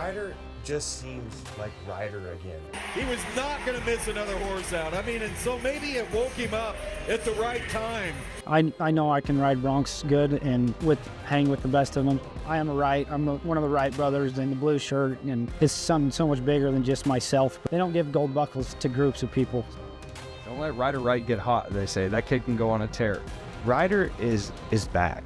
Ryder just seems like Ryder again. He was not going to miss another horse out. I mean, and so maybe it woke him up at the right time. I know I can ride Broncs good and hang with the best of them. I am a Wright. I'm one of the Wright brothers in the blue shirt, and it's something so much bigger than just myself. They don't give gold buckles to groups of people. Don't let Ryder Wright get hot, they say. That kid can go on a tear. Ryder is back.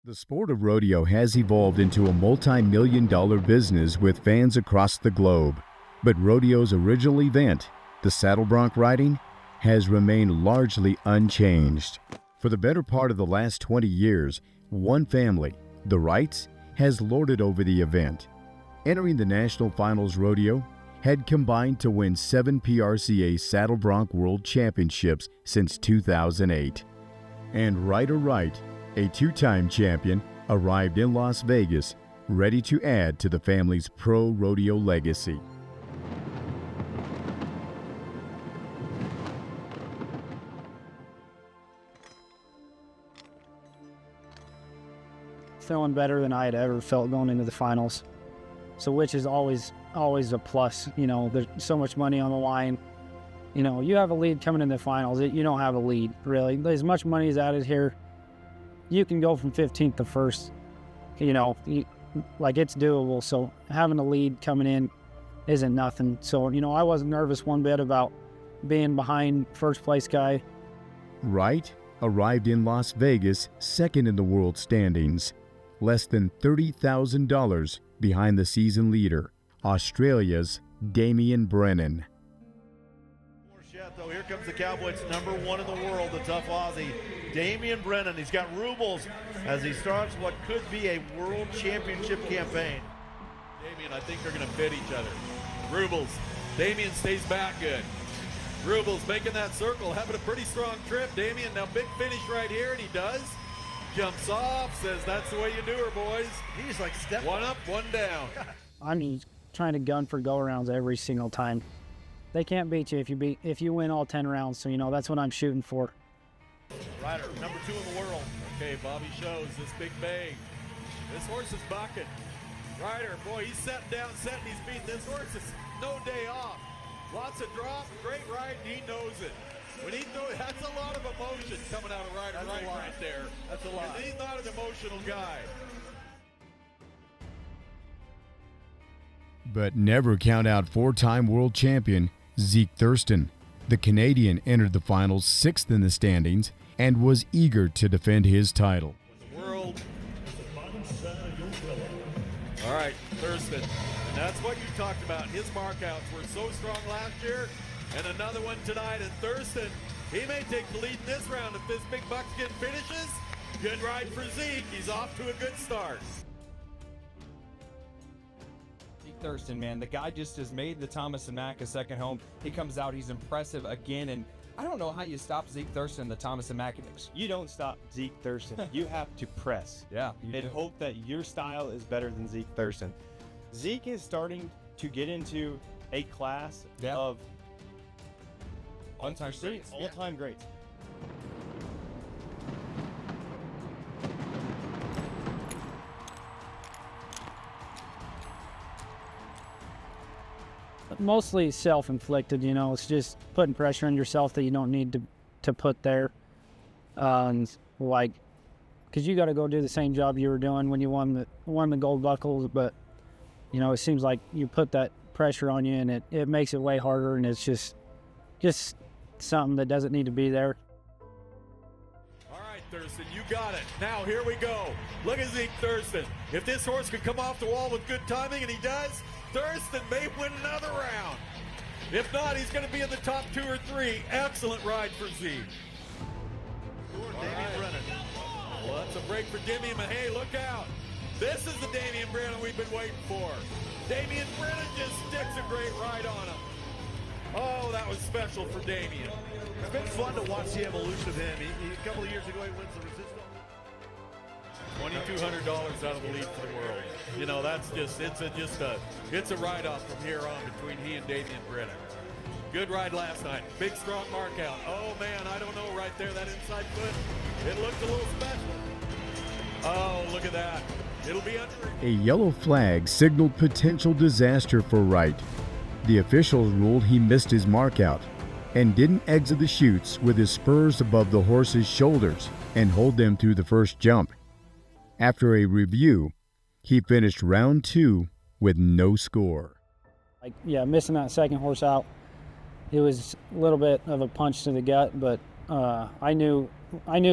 The sport of rodeo has evolved into a multi-million-dollar business with fans across the globe. But rodeo's original event, the saddle bronc riding, has remained largely unchanged. For the better part of the last 20 years, one family, the Wrights, has lorded over the event. Entering the National Finals Rodeo, had combined to win 7 PRCA Saddle Bronc World Championships since 2008. And Ryder Wright, a 2-time champion, arrived in Las Vegas, ready to add to the family's pro rodeo legacy. Feeling better than I had ever felt going into the finals. So which is always a plus. You know, there's so much money on the line. You know, you have a lead coming in the finals. You don't have a lead, really. As much money is added here, you can go from 15th to 1st. You know, like it's doable. So having a lead coming in isn't nothing. So, you know, I wasn't nervous one bit about being behind first place guy. Wright arrived in Las Vegas second in the world standings, less than $30,000 behind the season leader, Australia's Damian Brennan. Here comes the Cowboys, number 1 in the world, the tough Aussie, Damian Brennan. He's got rubles as he starts what could be a world championship campaign. Damian, I think they're going to fit each other. Rubles, Damian stays back good. Rubles making that circle, having a pretty strong trip. Damian, now big finish right here, and he does. Jumps off, says that's the way you do her, boys. He's like step one up, one down. I'm just trying to gun for go-arounds every single time. They can't beat you if you win all 10 rounds, so you know that's what I'm shooting for. Ryder, number 2 in the world. Okay, Bobby shows this big bang. This horse is bucking. Ryder, boy, he's setting down, he's beating this horse. Is no day off. Lots of drop, great ride, he knows it. When he throws, that's a lot of emotion coming out of Ryder right there. That's a lot. And he's not an emotional guy. But never count out 4-time world champion Zeke Thurston. The Canadian entered the finals 6th in the standings and was eager to defend his title. The world. All right, Thurston. And that's what you talked about. His markouts were so strong last year, and another one tonight. And Thurston, he may take the lead in this round if this big buckskin finishes. Good ride for Zeke. He's off to a good start. Thurston, man, the guy just has made the Thomas and Mack a second home. He comes out, he's impressive again, and I don't know how you stop Zeke Thurston, the Thomas and Mack. You don't stop Zeke Thurston. You have to press. Yeah, and hope that your style is better than Zeke Thurston. Zeke is starting to get into a class of all-time greats. Mostly self-inflicted, you know. It's just putting pressure on yourself that you don't need to put there. Like, because you got to go do the same job you were doing when you won the gold buckles, but you know, it seems like you put that pressure on you, and it makes it way harder, and it's just something that doesn't need to be there. All right, Thurston, you got it. Now here we go. Look at Zeke Thurston. If this horse can come off the wall with good timing, and he does, Thurston may win another round. If not, he's going to be in the top 2 or 3. Excellent ride for Zeke. Damian Brennan. Well, that's a break for Damian, but hey, look out. This is the Damian Brennan we've been waiting for. Damian Brennan just sticks a great ride on him. Oh, that was special for Damian. It's been fun to watch the evolution of him. A couple of years ago, he wins the resistance. $2,200 out of the lead for the world. You know, that's just it's a ride-off from here on between he and Damian Brennan. Good ride last night. Big strong mark out. Oh man, I don't know right there, that inside foot. It looked Oh, look at that. It'll be under. A yellow flag signaled potential disaster for Wright. The officials ruled he missed his mark out and didn't exit the chutes with his spurs above the horse's shoulders and hold them through the first jump. After a review, he finished round 2 with no score. Like, yeah, missing that second horse out, it was a little bit of a punch to the gut, but I knew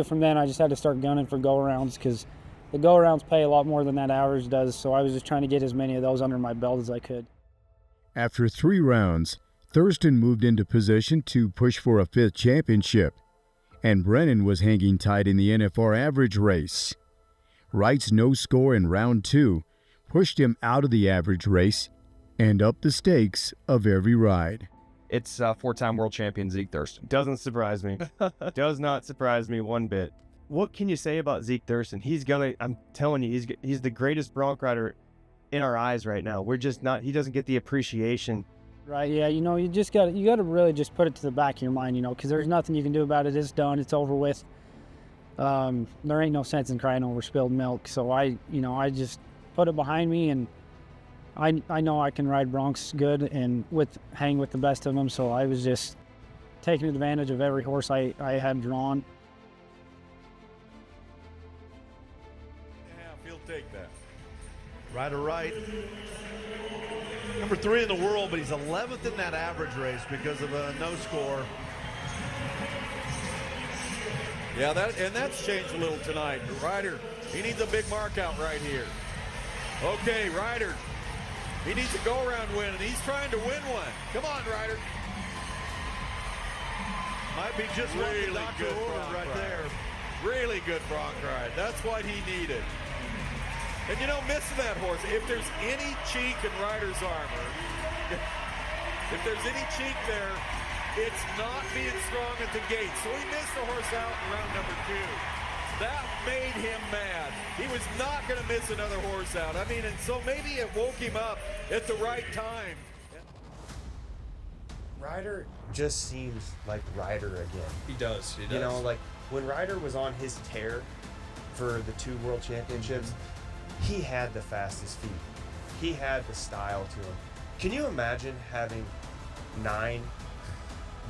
from then I just had to start gunning for go-arounds, because the go-arounds pay a lot more than that average does, so I was just trying to get as many of those under my belt as I could. After 3 rounds, Thurston moved into position to push for a 5th championship, and Brennan was hanging tight in the NFR Average race. Wright's no score in round 2 pushed him out of the average race and up the stakes of every ride. It's 4-time world champion Zeke Thurston. Doesn't surprise me. Does not surprise me one bit. What can you say about Zeke Thurston? I'm telling you, he's the greatest bronc rider in our eyes right now. We're just not, he doesn't get the appreciation. Right, yeah, you got to really just put it to the back of your mind, because there's nothing you can do about it. It's done, it's over with. There ain't no sense in crying over spilled milk. So I just put it behind me, and I know I can ride broncs good and hang with the best of them. So I was just taking advantage of every horse I had drawn. Yeah, he'll take that. Ryder Wright, number 3 in the world, but he's 11th in that average race because of a no score. Yeah, that's changed a little tonight. Ryder, he needs a big mark out right here. Okay, Ryder, he needs a go-around win, and he's trying to win one. Come on, Ryder. Might be just really good right there. Really good bronc ride. That's what he needed. And missing that horse, if there's any cheek in Ryder's armor, if there's any cheek there, it's not being strong at the gate. So he missed the horse out in round number 2. That made him mad. He was not going to miss another horse out. And so maybe it woke him up at the right time. Ryder just seems like Ryder again. He does. Like when Ryder was on his tear for the 2 world championships, he had the fastest feet. He had the style to him. Can you imagine having 9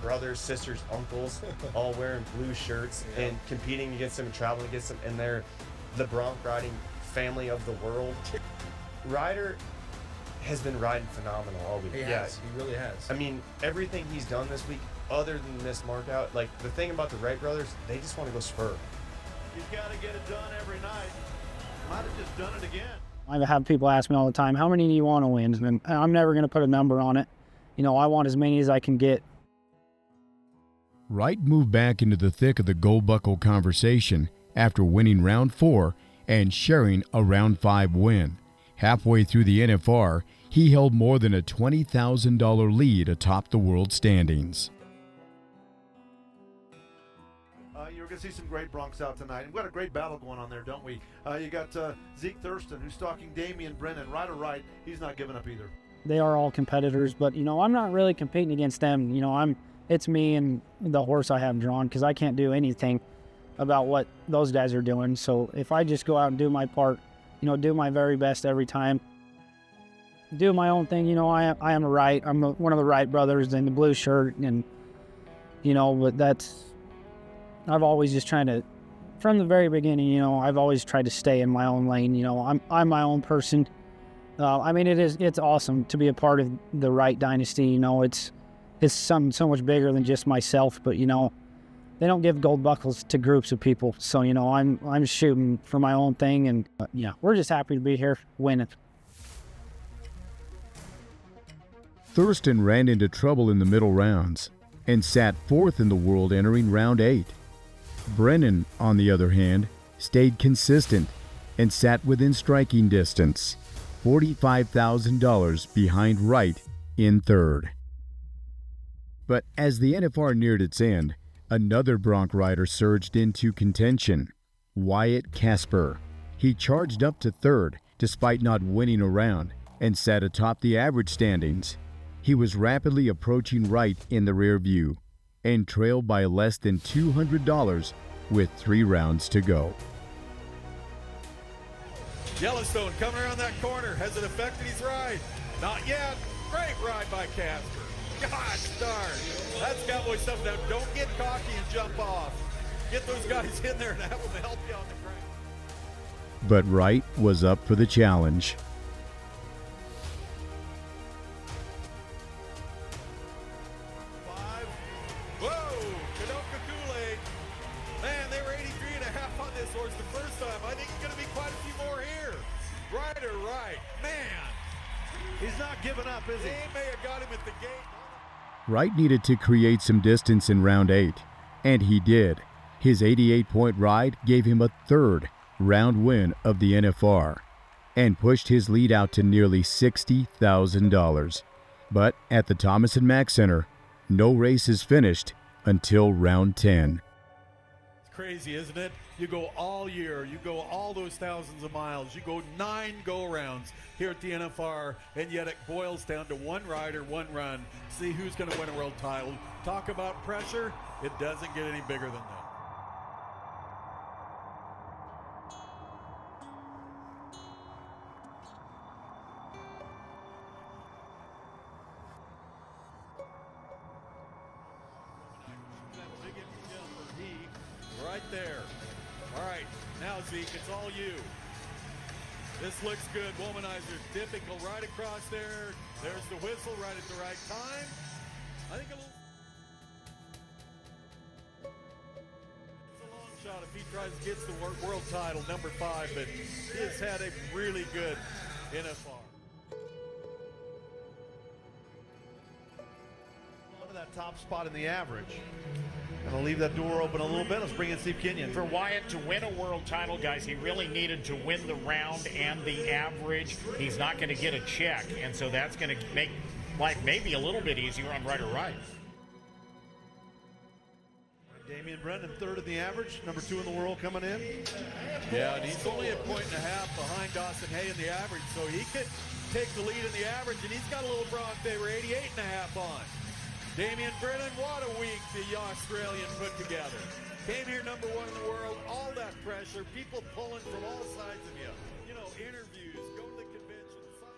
brothers, sisters, uncles all wearing blue shirts and competing against him and traveling against him, and they're the bronc riding family of the world? Ryder has been riding phenomenal all week. He has. He really has. Everything he's done this week, other than this mark out, like the thing about the Wright brothers, they just want to go spur. You've got to get it done every night. Might have just done it again. I have people ask me all the time, how many do you want to win? And I'm never going to put a number on it. I want as many as I can get. Wright moved back into the thick of the gold buckle conversation after winning round 4 and sharing a round 5 win. Halfway through the NFR, he held more than a $20,000 lead atop the world standings. You're going to see some great broncs out tonight. And we've got a great battle going on there, don't we? You got Zeke Thurston, who's stalking Damian Brennan. Ryder Wright, he's not giving up either. They are all competitors, but, I'm not really competing against them. It's me and the horse I have drawn, because I can't do anything about what those guys are doing. So if I just go out and do my part, do my very best every time, do my own thing, I am a Wright. I'm one of the Wright brothers in the blue shirt, and, but I've always just trying to, from the very beginning, I've always tried to stay in my own lane. I'm my own person. It's awesome to be a part of the Wright dynasty. It's something so much bigger than just myself, but they don't give gold buckles to groups of people. So I'm shooting for my own thing, and we're just happy to be here winning. Thurston ran into trouble in the middle rounds and sat 4th in the world entering round 8. Brennan, on the other hand, stayed consistent and sat within striking distance, $45,000 behind Wright in 3rd. But as the NFR neared its end, another bronc rider surged into contention, Wyatt Casper. He charged up to 3rd despite not winning a round and sat atop the average standings. He was rapidly approaching Wright in the rear view and trailed by less than $200 with 3 rounds to go. Yellowstone coming around that corner. Has it affected his ride? Not yet. Great ride by Casper. Gosh darn. That's cowboy stuff. Now don't get cocky and jump off. Get those guys in there and have them help you on the ground. But Wright was up for the challenge. Whoa, Kadoka Kool-Aid. Man, they were 83.5 on this horse the first time. I think it's going to be quite a few more here. Ryder Wright, man. He's not giving up, is he? They may have got him at the gate. Wright needed to create some distance in round 8, and he did. His 88-point ride gave him a third round win of the NFR and pushed his lead out to nearly $60,000. But at the Thomas & Mack Center, no race is finished until round 10. It's crazy, isn't it? You go all year, you go all those thousands of miles, you go 9 go-rounds here at the NFR, and yet it boils down to one rider, one run. See who's going to win a world title. Talk about pressure, it doesn't get any bigger than that. Right there. All right, now Zeke, it's all you. This looks good. Womanizer, typical, right across there. There's the whistle right at the right time. I think a little. It's a long shot if he tries to get the world title, number 5, but he has had a really good NFR. On to that top spot in the average. Gonna leave that door open a little bit. Let's bring in Steve Kenyon. For Wyatt to win a world title, guys, he really needed to win the round and the average. He's not going to get a check, and so that's going to make life maybe a little bit easier on Ryder Wright. Damian Brennan, 3rd in the average, number 2 in the world coming in. Yeah, and he's only 1.5 points behind Dawson Hay in the average, so he could take the lead in the average, and he's got a little Bronc favor, 88.5 on. Damian Brennan, what a week the Australian put together. Came here number 1 in the world, all that pressure, people pulling from all sides of you. You know, interviews, go to the convention, sign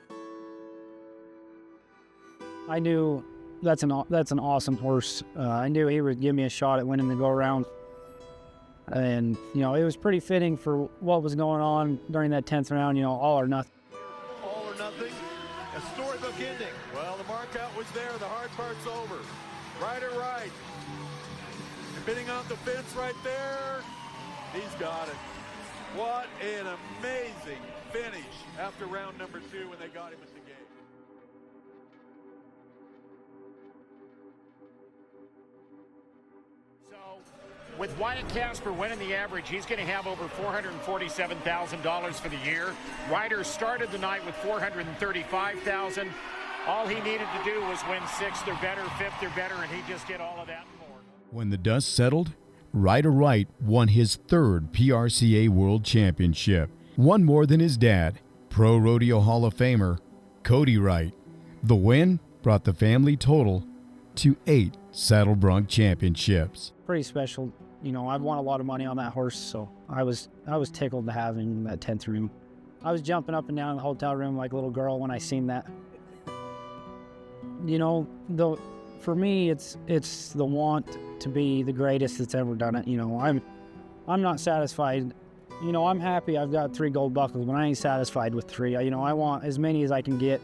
autographs. I knew that's an awesome horse. I knew he would give me a shot at winning the go-around. And, you know, it was pretty fitting for what was going on during that 10th round, you know, all or nothing. All or nothing. A storybook ending. Well, the mark out was there. The hard part's over. Ryder Wright. Bidding on the fence right there. He's got it. What an amazing finish after round number 2 when they got him at the gate. So, with Wyatt Casper winning the average, he's going to have over $447,000 for the year. Ryder started the night with $435,000. All he needed to do was win 6th or better, 5th or better, and he'd just get all of that and more. When the dust settled, Ryder Wright won his 3rd PRCA World Championship, one more than his dad, Pro Rodeo Hall of Famer Cody Wright. The win brought the family total to 8 Saddle Bronc championships. Pretty special. You know, I've won a lot of money on that horse, so I was tickled to have him in that 10th room. I was jumping up and down in the hotel room like a little girl when I seen that. You know, for me, it's the want to be the greatest that's ever done it. You know, I'm not satisfied. You know, I'm happy I've got 3 gold buckles, but I ain't satisfied with 3. You know, I want as many as I can get.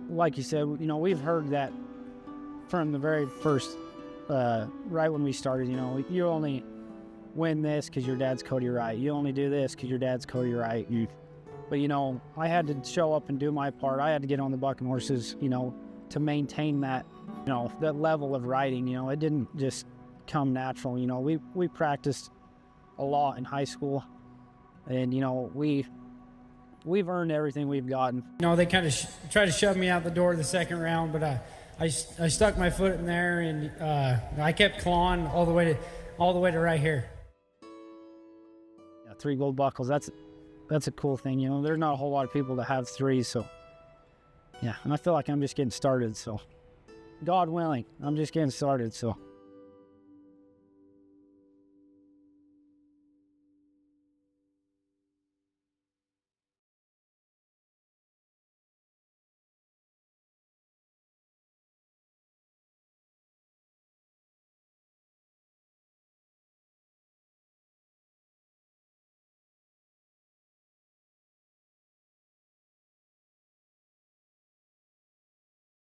Like you said, you know, we've heard that from the very first, right when we started. You know, you only win this because your dad's Cody Wright. You only do this because your dad's Cody Wright. But, you know, I had to show up and do my part. I had to get on the bucking horses, you know, to maintain that, you know, that level of riding. You know, it didn't just come natural. You know, we practiced a lot in high school, and, you know, we've earned everything we've gotten. You know, they kind of tried to shove me out the door the second round, but I stuck my foot in there, and I kept clawing all the way to right here. Yeah, 3 gold buckles. That's a cool thing. You know, there's not a whole lot of people that have 3, so yeah. And I feel like I'm just getting started. So, God willing, I'm just getting started. So.